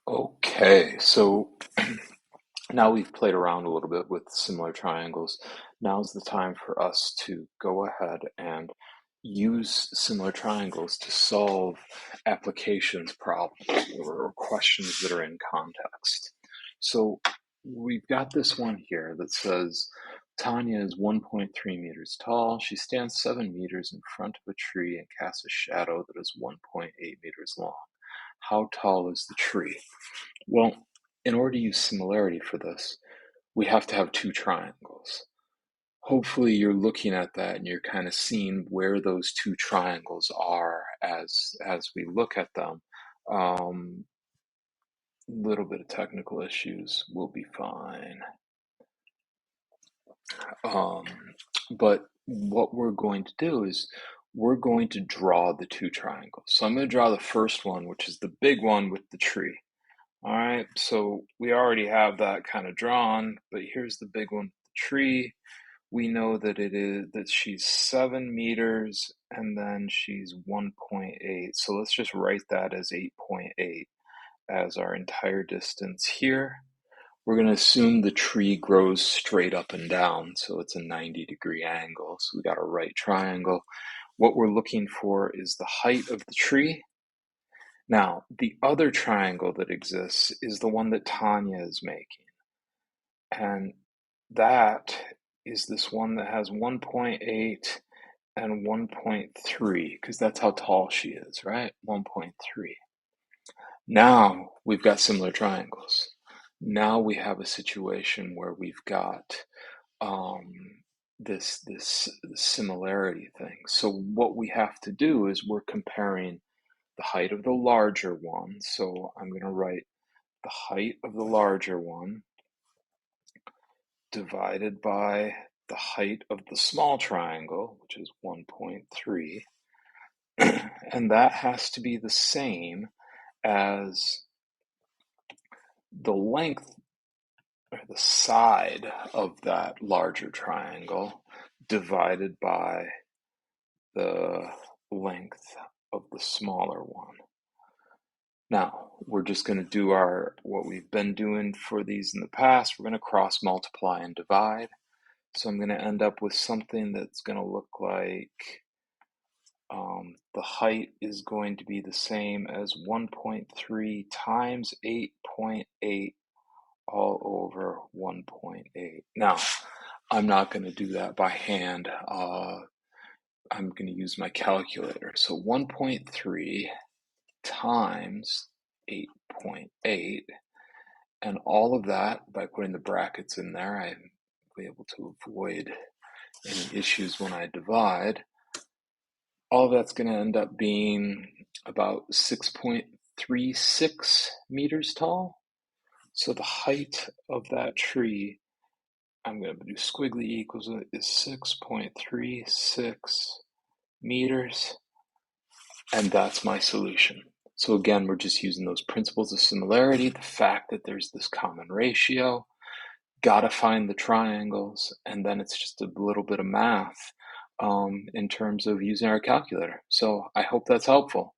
Okay, so now we've played around a little bit with similar triangles. Now's the time for us to go ahead and use similar triangles to solve applications problems or questions that are in context. So we've got this one here that says Tanya is 1.3 meters tall. She stands 7 meters in front of a tree and casts a shadow that is 1.8 meters long. How tall is the tree? Well, in order to use similarity for this, we have to have two triangles. Hopefully you're looking at that and you're kind of seeing where those two triangles are as we look at them. Little bit of technical issues will be fine. Um, but what we're going to do is we're going to draw the two triangles. So I'm going to draw the first one, which is the big one with the tree. All right, so we already have that kind of drawn, but here's the big one, the tree. We know that she's 7 meters and then she's 1.8. So let's just write that as 8.8 as our entire distance here. We're going to assume the tree grows straight up and down, so it's a 90-degree angle. So we got a right triangle. What we're looking for is the height of the tree. Now, the other triangle that exists is the one that Tanya is making. And that is this one that has 1.8 and 1.3, because that's how tall she is, right? 1.3. Now we've got similar triangles. Now we have a situation where we've got this similarity thing. So what we have to do is we're comparing the height of the larger one. So I'm going to write the height of the larger one divided by the height of the small triangle, which is 1.3. And that has to be the same as the length or the side of that larger triangle divided by the length of the smaller one. Now, we're just going to do what we've been doing for these in the past. We're going to cross multiply and divide. So I'm going to end up with something that's going to look like the height is going to be the same as 1.3 times 8.8 all over 1.8. Now, I'm not going to do that by hand. I'm going to use my calculator. So 1.3 times 8.8, and all of that, by putting the brackets in there, I'm able to avoid any issues when I divide. All of that's going to end up being about 6.36 meters tall. So the height of that tree, I'm going to do squiggly equals it, is 6.36 meters. And that's my solution. So again, we're just using those principles of similarity, the fact that there's this common ratio, gotta find the triangles, and then it's just a little bit of math in terms of using our calculator. So I hope that's helpful.